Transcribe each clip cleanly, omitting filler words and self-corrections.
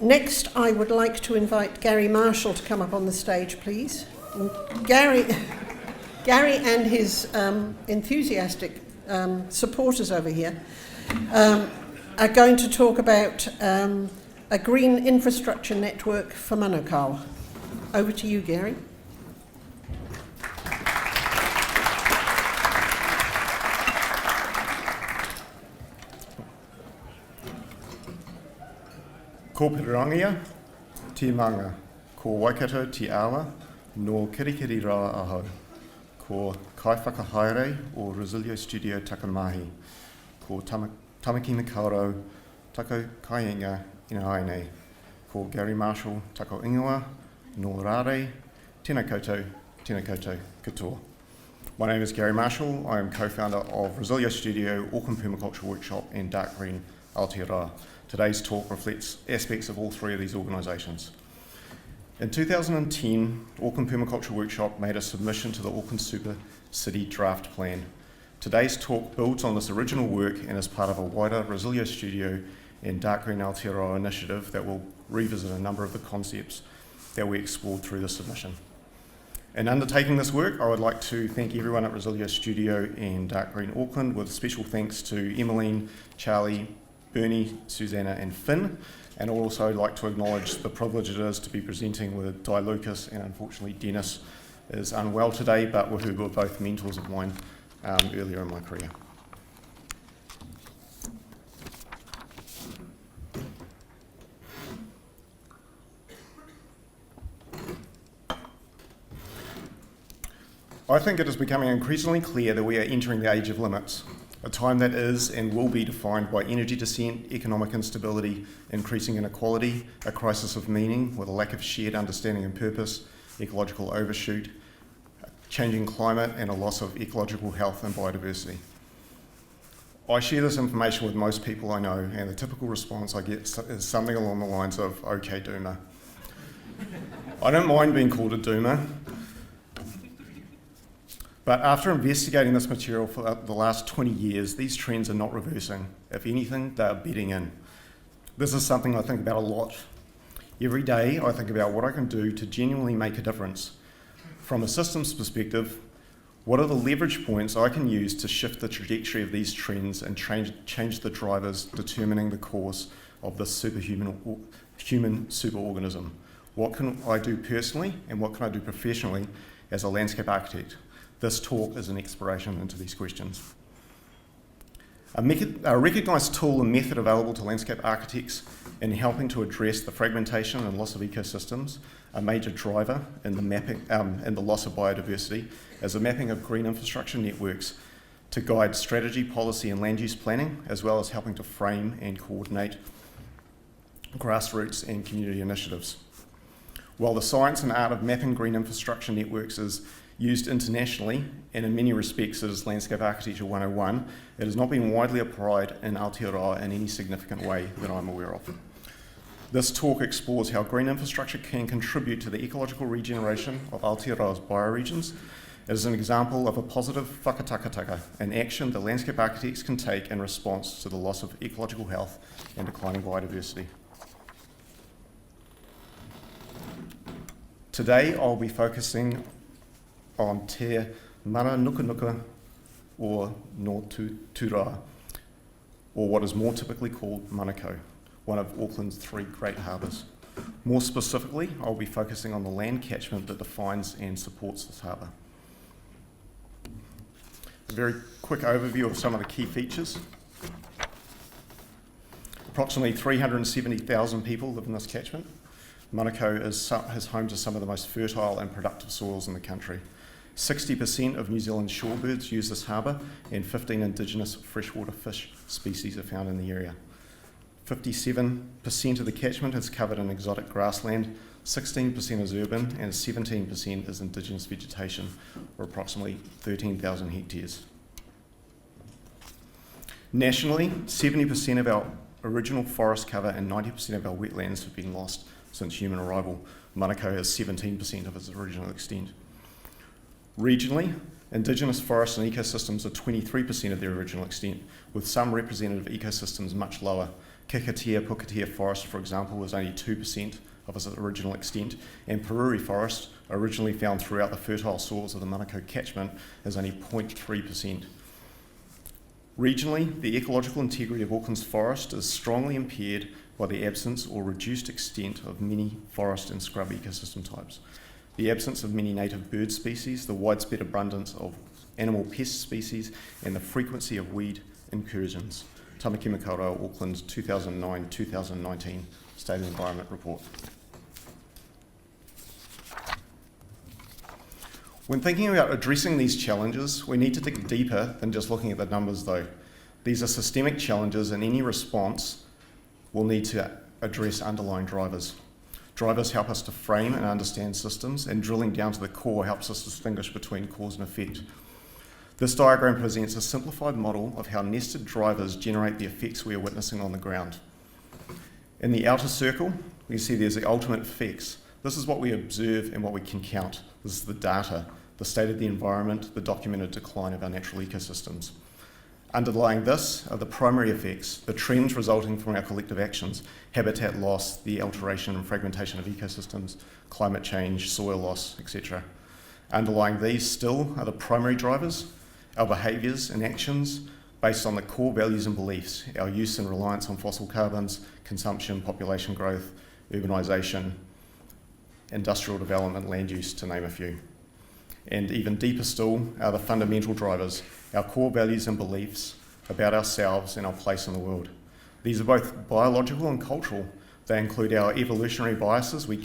Next, I would like to invite Gary Marshall to come up on the stage, please. And Gary and his enthusiastic supporters over here are going to talk about a green infrastructure network for Manukau. Over to you, Gary. Ko Pirangia, Te Manga, ko Waikato Te Awa, no Kirikiri Rawa Aho, ko Kaiwhakahaere o Resilio Studio Takamahi, ko Tamakina Kauro, Tako Kaiinga Ina Haine, ko Gary Marshall, Tako Ingoa, no Rare, Tēnā koutou, katoa. My name is Gary Marshall. I am co-founder of Resilio Studio, Auckland Permaculture Workshop and Dark Green Aotearoa. Today's talk reflects aspects of all three of these organisations. In 2010, Auckland Permaculture Workshop made a submission to the Auckland Super City Draft Plan. Today's talk builds on this original work and is part of a wider Resilio Studio and Dark Green Aotearoa initiative that will revisit a number of the concepts that we explored through the submission. In undertaking this work, I would like to thank everyone at Resilio Studio and Dark Green Auckland, with special thanks to Emmeline, Charlie, Bernie, Susanna and Finn, and I'd also like to acknowledge the privilege it is to be presenting with Di Lucas, and unfortunately Dennis is unwell today, but who were both mentors of mine earlier in my career. I think it is becoming increasingly clear that we are entering the age of limits, a time that is and will be defined by energy descent, economic instability, increasing inequality, a crisis of meaning with a lack of shared understanding and purpose, ecological overshoot, changing climate, and a loss of ecological health and biodiversity. I share this information with most people I know, and the typical response I get is something along the lines of, "Okay, doomer." I don't mind being called a doomer, but after investigating this material for the last 20 years, these trends are not reversing. If anything, they are bedding in. This is something I think about a lot. Every day, I think about what I can do to genuinely make a difference. From a systems perspective, what are the leverage points I can use to shift the trajectory of these trends and change the drivers determining the course of this human superorganism? What can I do personally, and what can I do professionally as a landscape architect? This talk is an exploration into these questions. A recognised tool and method available to landscape architects in helping to address the fragmentation and loss of ecosystems, a major driver in the mapping and the loss of biodiversity, is the mapping of green infrastructure networks to guide strategy, policy and land use planning, as well as helping to frame and coordinate grassroots and community initiatives. While the science and art of mapping green infrastructure networks is used internationally, and in many respects it is Landscape Architecture 101, it has not been widely applied in Aotearoa in any significant way that I'm aware of. This talk explores how green infrastructure can contribute to the ecological regeneration of Aotearoa's bioregions. It is an example of a positive whakatakataka, an action that landscape architects can take in response to the loss of ecological health and declining biodiversity. Today I'll be focusing on Te Mana Nuka Nuka or no Tura, or what is more typically called Manukau, one of Auckland's three great harbours. More specifically, I'll be focusing on the land catchment that defines and supports this harbour. A very quick overview of some of the key features. Approximately 370,000 people live in this catchment. Manukau is home to some of the most fertile and productive soils in the country. 60% of New Zealand's shorebirds use this harbour, and 15 indigenous freshwater fish species are found in the area. 57% of the catchment is covered in exotic grassland, 16% is urban, and 17% is indigenous vegetation, or approximately 13,000 hectares. Nationally, 70% of our original forest cover and 90% of our wetlands have been lost since human arrival. Manukau has 17% of its original extent. Regionally, indigenous forests and ecosystems are 23% of their original extent, with some representative ecosystems much lower. Kikatea Pukatea forest, for example, was only 2% of its original extent, and Paruri forest, originally found throughout the fertile soils of the Manukau catchment, is only 0.3%. Regionally, the ecological integrity of Auckland's forest is strongly impaired by the absence or reduced extent of many forest and scrub ecosystem types, the absence of many native bird species, the widespread abundance of animal pest species, and the frequency of weed incursions. Tamaki Makaurau, Auckland's 2009-2019 State of the Environment Report. When thinking about addressing these challenges, we need to dig deeper than just looking at the numbers though. These are systemic challenges, and any response will need to address underlying drivers. Drivers help us to frame and understand systems, and drilling down to the core helps us distinguish between cause and effect. This diagram presents a simplified model of how nested drivers generate the effects we are witnessing on the ground. In the outer circle, you see there's the ultimate effects. This is what we observe and what we can count. This is the data, the state of the environment, the documented decline of our natural ecosystems. Underlying this are the primary effects, the trends resulting from our collective actions, habitat loss, the alteration and fragmentation of ecosystems, climate change, soil loss, etc. Underlying these still are the primary drivers, our behaviours and actions based on the core values and beliefs, our use and reliance on fossil carbons, consumption, population growth, urbanisation, industrial development, land use, to name a few. And even deeper still are the fundamental drivers, our core values and beliefs about ourselves and our place in the world. These are both biological and cultural. They include our evolutionary biases we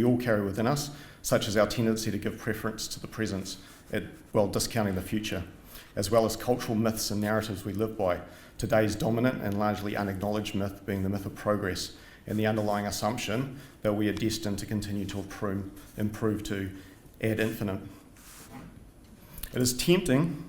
all carry within us, such as our tendency to give preference to the present while discounting the future, as well as cultural myths and narratives we live by. Today's dominant and largely unacknowledged myth being the myth of progress, and the underlying assumption that we are destined to continue to improve to ad infinitum. It is tempting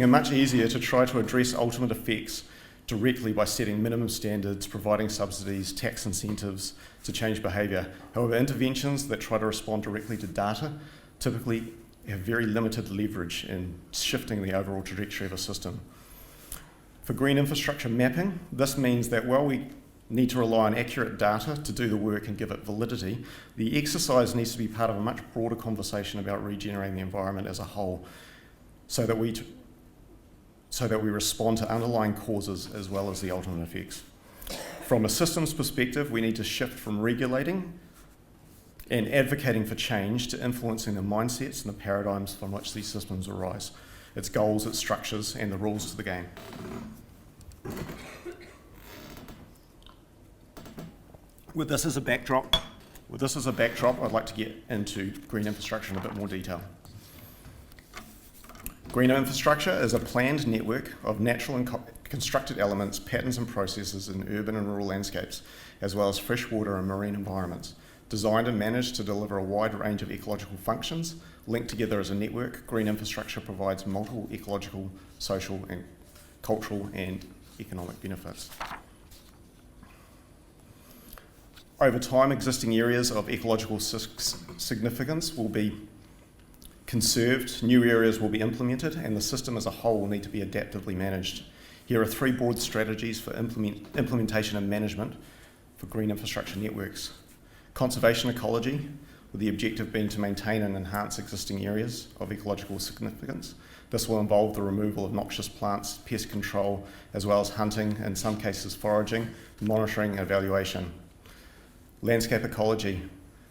and much easier to try to address ultimate effects directly by setting minimum standards, providing subsidies, tax incentives to change behaviour. However, interventions that try to respond directly to data typically have very limited leverage in shifting the overall trajectory of a system. For green infrastructure mapping, this means that while we need to rely on accurate data to do the work and give it validity, the exercise needs to be part of a much broader conversation about regenerating the environment as a whole, so that we respond to underlying causes as well as the ultimate effects. From a systems perspective, we need to shift from regulating and advocating for change to influencing the mindsets and the paradigms from which these systems arise, its goals, its structures, and the rules to the game. With this as a backdrop, I'd like to get into green infrastructure in a bit more detail. Green infrastructure is a planned network of natural and constructed elements, patterns and processes in urban and rural landscapes, as well as freshwater and marine environments, designed and managed to deliver a wide range of ecological functions. Linked together as a network, green infrastructure provides multiple ecological, social, and cultural and economic benefits. Over time, existing areas of ecological significance will be conserved, new areas will be implemented, and the system as a whole will need to be adaptively managed. Here are three broad strategies for implementation and management for green infrastructure networks. Conservation ecology, with the objective being to maintain and enhance existing areas of ecological significance. This will involve the removal of noxious plants, pest control, as well as hunting, in some cases foraging, monitoring and evaluation. Landscape ecology,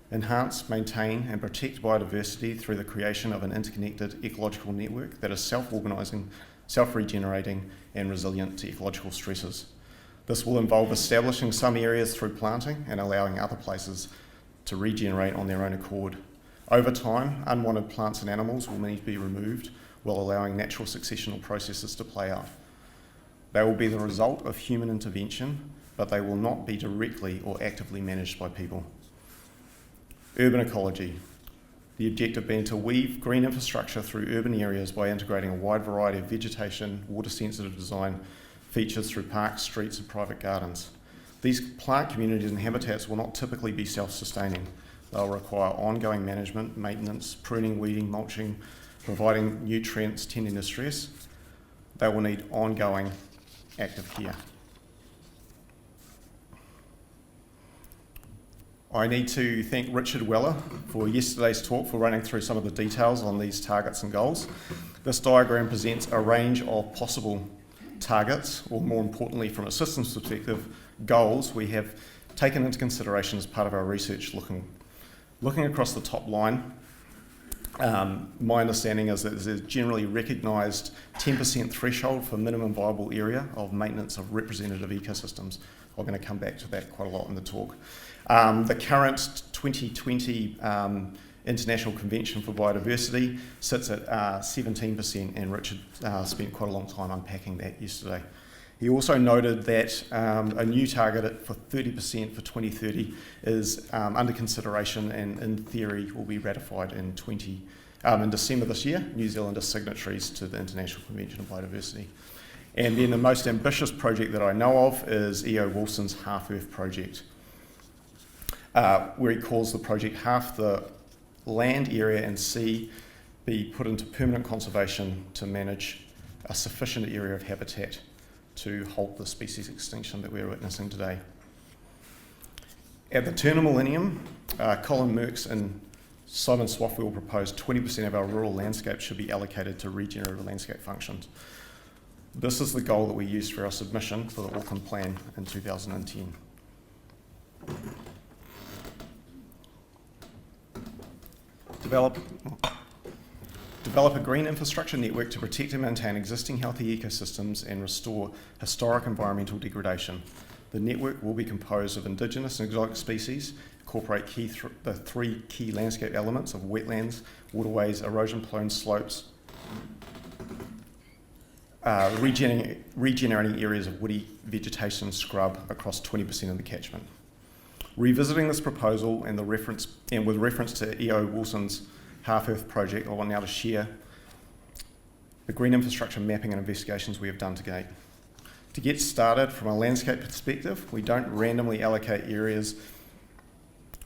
enhance, maintain and protect biodiversity through the creation of an interconnected ecological network that is self-organising, self-regenerating and resilient to ecological stresses. This will involve establishing some areas through planting and allowing other places to regenerate on their own accord. Over time, unwanted plants and animals will need to be removed while allowing natural successional processes to play out. They will be the result of human intervention, but they will not be directly or actively managed by people. Urban ecology, the objective being to weave green infrastructure through urban areas by integrating a wide variety of vegetation, water-sensitive design features through parks, streets and private gardens. These plant communities and habitats will not typically be self-sustaining. They'll require ongoing management, maintenance, pruning, weeding, mulching, providing nutrients, tending to stress. They will need ongoing active care. I need to thank Richard Weller for yesterday's talk for running through some of the details on these targets and goals. This diagram presents a range of possible targets, or more importantly from a systems perspective, goals we have taken into consideration as part of our research. Looking across the top line, my understanding is that there's a generally recognised 10% threshold for minimum viable area of maintenance of representative ecosystems. I'm going to come back to that quite a lot in the talk. The current 2020 International Convention for Biodiversity sits at 17%, and Richard spent quite a long time unpacking that yesterday. He also noted that a new target for 30% for 2030 is under consideration and in theory will be ratified in December this year. New Zealand are signatories to the International Convention of Biodiversity. And then the most ambitious project that I know of is E.O. Wilson's Half Earth project, where he calls the project half the land area and sea be put into permanent conservation to manage a sufficient area of habitat to halt the species extinction that we're witnessing today. At the turn of millennium, Colin Merks and Simon Swaffwell proposed 20% of our rural landscape should be allocated to regenerative landscape functions. This is the goal that we used for our submission for the Auckland Plan in 2010. Develop a green infrastructure network to protect and maintain existing healthy ecosystems and restore historic environmental degradation. The network will be composed of indigenous and exotic species, incorporate the three key landscape elements of wetlands, waterways, erosion-prone slopes, regenerating areas of woody vegetation scrub across 20% of the catchment. Revisiting this proposal and with reference to E.O. Wilson's Half Earth project, I want now to share the green infrastructure mapping and investigations we have done to date. To get started, from a landscape perspective, we don't randomly allocate areas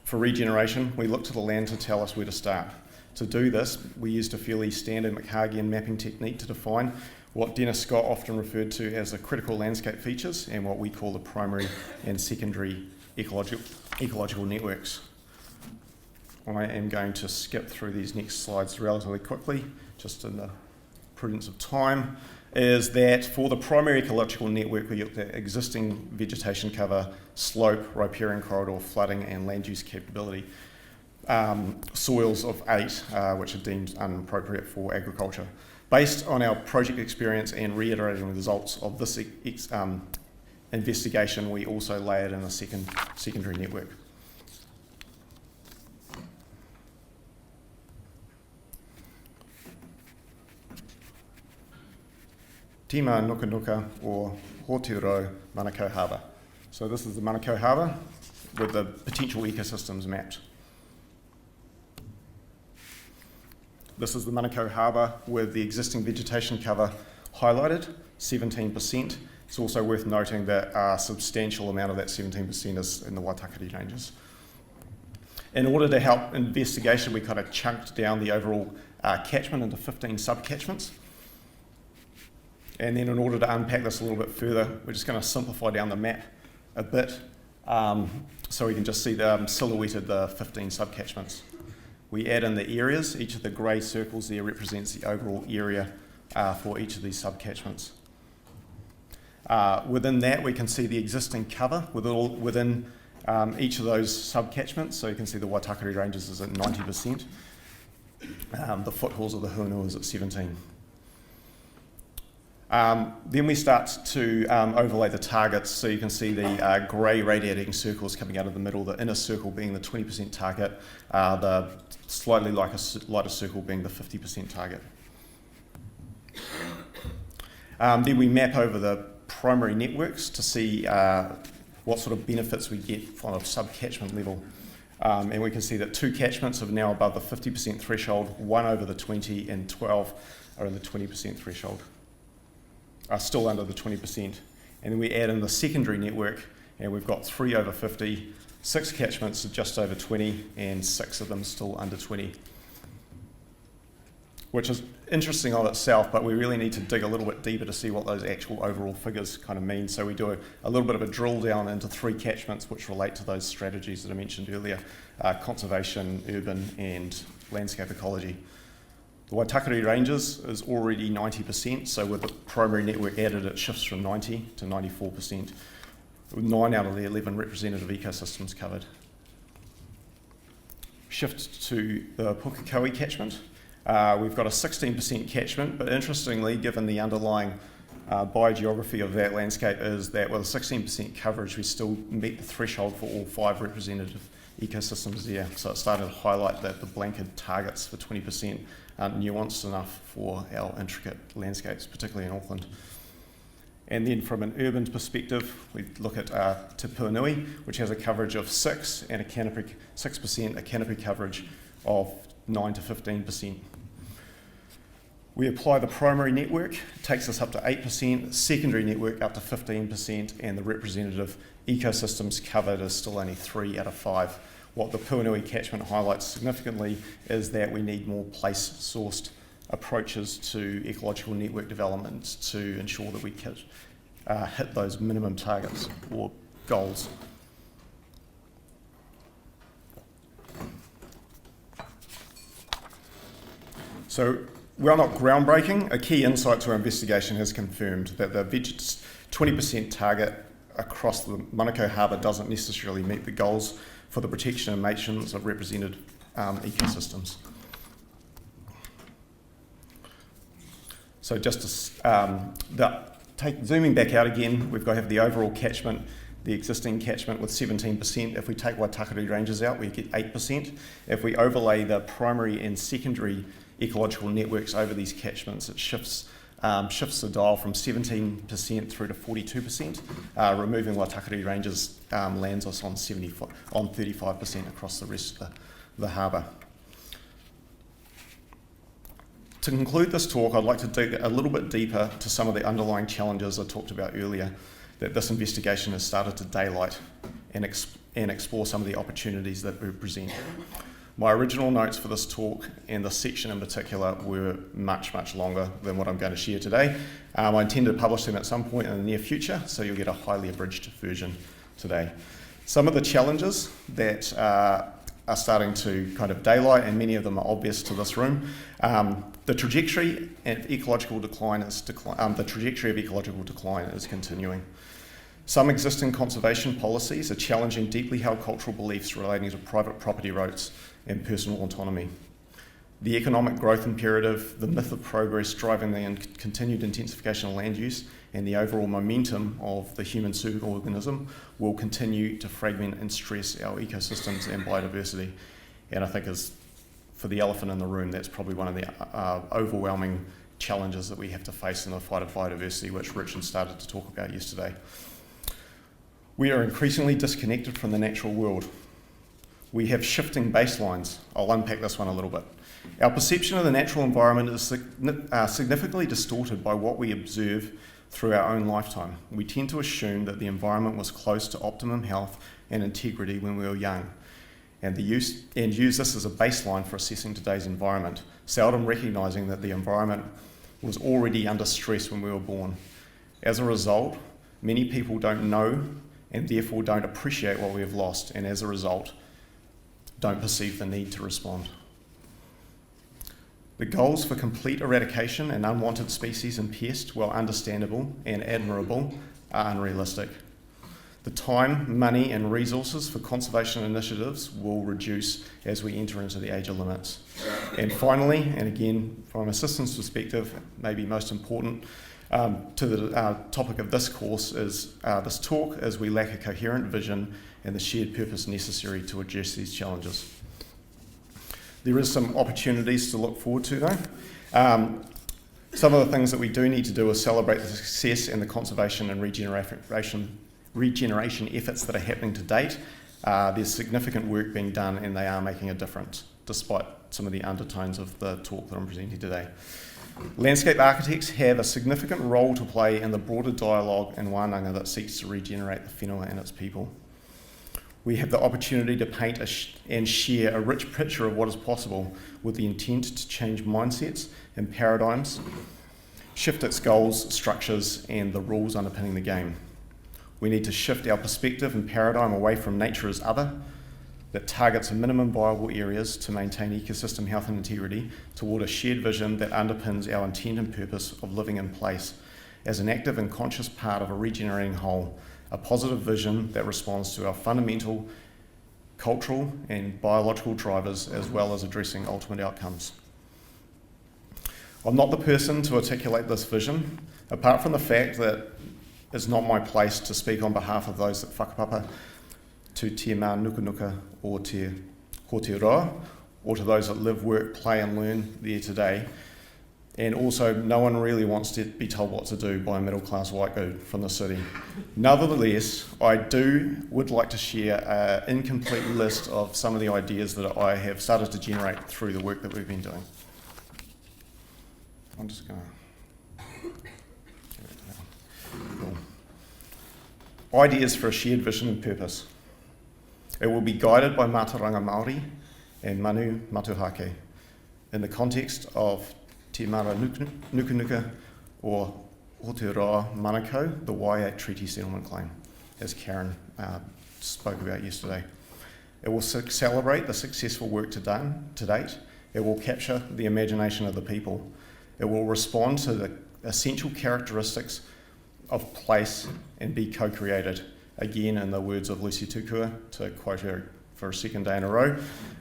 for regeneration. We look to the land to tell us where to start. To do this, we used a fairly standard McHargian mapping technique to define what Dennis Scott often referred to as the critical landscape features and what we call the primary and secondary ecological networks. I am going to skip through these next slides relatively quickly, just in the prudence of time, is that for the primary ecological network, we looked at existing vegetation cover, slope, riparian corridor, flooding, and land use capability. Soils of 8, which are deemed inappropriate for agriculture. Based on our project experience and reiterating the results of this investigation, we also layered in a secondary network. Tima Nuka Nuka, or Hōtiro Manukau Harbour. So this is the Manukau Harbour with the potential ecosystems mapped. This is the Manukau Harbour with the existing vegetation cover highlighted, 17%. It's also worth noting that a substantial amount of that 17% is in the Waitakere Ranges. In order to help investigation, we kind of chunked down the overall catchment into 15 sub-catchments. And then in order to unpack this a little bit further, we're just going to simplify down the map a bit so we can just see the silhouetted the 15 sub-catchments. We add in the areas. Each of the grey circles there represents the overall area for each of these sub-catchments. Within that, we can see the existing cover within each of those sub-catchments. So you can see the Waitakere Ranges is at 90%. The foothills of the Huanua is at 17%. Then we start to overlay the targets, so you can see the grey radiating circles coming out of the middle, the inner circle being the 20% target, the slightly lighter circle being the 50% target. Then we map over the primary networks to see what sort of benefits we get from a sub-catchment level. And we can see that 2 catchments are now above the 50% threshold, 1 over the 20, and 12 are in the 20% threshold. Are still under the 20%. And then we add in the secondary network, and we've got 3 over 50, 6 catchments just over 20, and 6 of them still under 20. which is interesting of itself, but we really need to dig a little bit deeper to see what those actual overall figures kind of mean. So we do a little bit of a drill down into 3 catchments which relate to those strategies that I mentioned earlier, conservation, urban and landscape ecology. The Waitakere Ranges is already 90%, so with the primary network added it shifts from 90 to 94%, with 9 out of the 11 representative ecosystems covered. Shift to the Pukekohe catchment. We've got a 16% catchment, but interestingly, given the underlying biogeography of that landscape is that with a 16% coverage, we still meet the threshold for all 5 representative ecosystems there. So it started to highlight that the blanket targets for 20% aren't nuanced enough for our intricate landscapes, particularly in Auckland. And then from an urban perspective, we look at Te Puanui, which has a coverage of 6% and a canopy coverage of 9 to 15%. We apply the primary network, takes us up to 8%, secondary network up to 15%, and the representative ecosystems covered is still only 3 out of 5. What the Puanui catchment highlights significantly is that we need more place-sourced approaches to ecological network development to ensure that we hit those minimum targets or goals. So, while not groundbreaking, a key insight to our investigation has confirmed that the 20% target across the Manukau harbour doesn't necessarily meet the goals for the protection and maintenance of represented ecosystems. So just zooming back out again, we've got to have the overall catchment, the existing catchment with 17%. If we take Waitakere Ranges out, we get 8%. If we overlay the primary and secondary ecological networks over these catchments, it shifts the dial from 17% through to 42%. Removing Waitakere Ranges lands us on 35% across the rest of the harbour. To conclude this talk, I'd like to dig a little bit deeper to some of the underlying challenges I talked about earlier that this investigation has started to daylight and explore some of the opportunities that we present. My original notes for this talk, and this section in particular, were much, much longer than what I'm going to share today. I intend to publish them at some point in the near future, so you'll get a highly abridged version today. Some of the challenges that are starting to kind of daylight, and many of them are obvious to this room. The trajectory of ecological decline is continuing. Some existing conservation policies are challenging deeply held cultural beliefs relating to private property rights and personal autonomy. The economic growth imperative, the myth of progress driving the continued intensification of land use, and the overall momentum of the human superorganism will continue to fragment and stress our ecosystems and biodiversity. And I think for the elephant in the room, that's probably one of the overwhelming challenges that we have to face in the fight of biodiversity, which Richard started to talk about yesterday. We are increasingly disconnected from the natural world. We have shifting baselines. I'll unpack this one a little bit. Our perception of the natural environment is significantly distorted by what we observe through our own lifetime. We tend to assume that the environment was close to optimum health and integrity when we were young, and use this as a baseline for assessing today's environment, seldom recognising that the environment was already under stress when we were born. As a result, many people don't know and therefore don't appreciate what we have lost, and as a result, don't perceive the need to respond. The goals for complete eradication and unwanted species and pests, while understandable and admirable, are unrealistic. The time, money and resources for conservation initiatives will reduce as we enter into the age of limits. And finally, and again from a systems perspective, maybe most important to the topic of this course is this talk, is we lack a coherent vision and the shared purpose necessary to address these challenges. There is some opportunities to look forward to though. Some of the things that we do need to do is celebrate the success and the conservation and regeneration efforts that are happening to date. There's significant work being done and they are making a difference, despite some of the undertones of the talk that I'm presenting today. Landscape architects have a significant role to play in the broader dialogue and wānanga that seeks to regenerate the whenua and its people. We have the opportunity to paint and share a rich picture of what is possible with the intent to change mindsets and paradigms, shift its goals, structures, and the rules underpinning the game. We need to shift our perspective and paradigm away from nature as other, that targets a minimum viable areas to maintain ecosystem health and integrity, toward a shared vision that underpins our intent and purpose of living in place as an active and conscious part of a regenerating whole, a positive vision that responds to our fundamental cultural and biological drivers, as well as addressing ultimate outcomes. I'm not the person to articulate this vision, apart from the fact that it's not my place to speak on behalf of those that whakapapa to te mā nukunuka or te roa, or to those that live, work, play and learn there today. And also, no one really wants to be told what to do by a middle-class white dude from the city. Nevertheless, I would like to share an incomplete list of some of the ideas that I have started to generate through the work that we've been doing. I'm just going to... Cool. Ideas for a shared vision and purpose. It will be guided by mātauranga Māori and manu matuhake in the context of te mara nukunuka or Aotearoa Manukau, the Y8 Treaty Settlement Claim, as Karen spoke about yesterday. It will celebrate the successful work to date. It will capture the imagination of the people. It will respond to the essential characteristics of place and be co-created. Again, in the words of Lucy Tukua, to quote her for a second day in a row,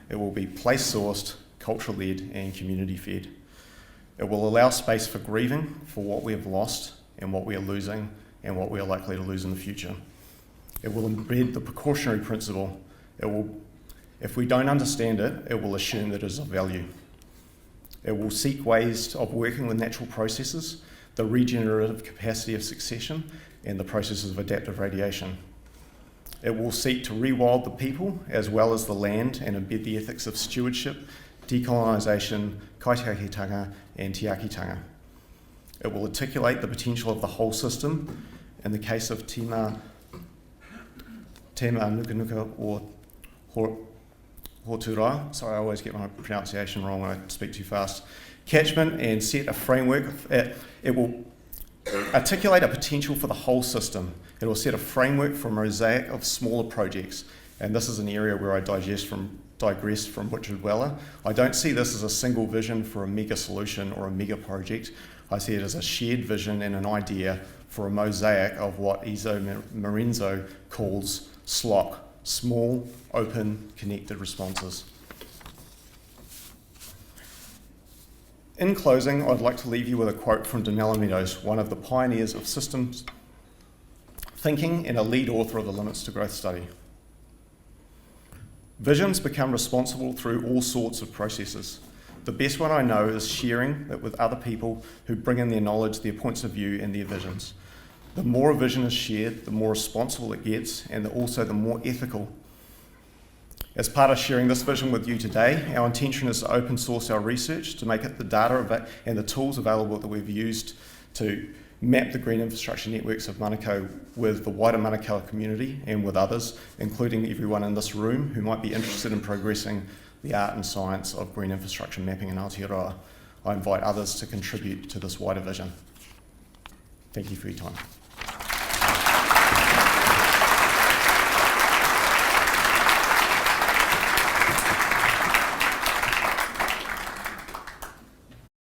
it will be place-sourced, culture-led and community-fed. It will allow space for grieving for what we have lost and what we are losing and what we are likely to lose in the future. It will embed the precautionary principle. If we don't understand it, it will assume that it is of value. It will seek ways of working with natural processes, the regenerative capacity of succession, and the processes of adaptive radiation. It will seek to rewild the people as well as the land and embed the ethics of stewardship, decolonisation, kaitiakitanga and tiakitanga. It will articulate the potential of the whole system. In the case of te mā nukunuka or Hoturoa, sorry, I always get my pronunciation wrong when I speak too fast, catchment and set a framework. It will articulate a potential for the whole system. It will set a framework for a mosaic of smaller projects, and this is an area where I digress from Richard Weller. I don't see this as a single vision for a mega solution or a mega project. I see it as a shared vision and an idea for a mosaic of what Iso Marenzo calls SLOC, small, open, connected responses. In closing, I'd like to leave you with a quote from Donella Meadows, one of the pioneers of systems thinking and a lead author of the Limits to Growth study. Visions become responsible through all sorts of processes. The best one I know is sharing it with other people who bring in their knowledge, their points of view and their visions. The more a vision is shared, the more responsible it gets and also the more ethical. As part of sharing this vision with you today, our intention is to open source our research to make it the data and the tools available that we've used to map the green infrastructure networks of Manukau with the wider Manukau community and with others, including everyone in this room who might be interested in progressing the art and science of green infrastructure mapping in Aotearoa. I invite others to contribute to this wider vision. Thank you for your time.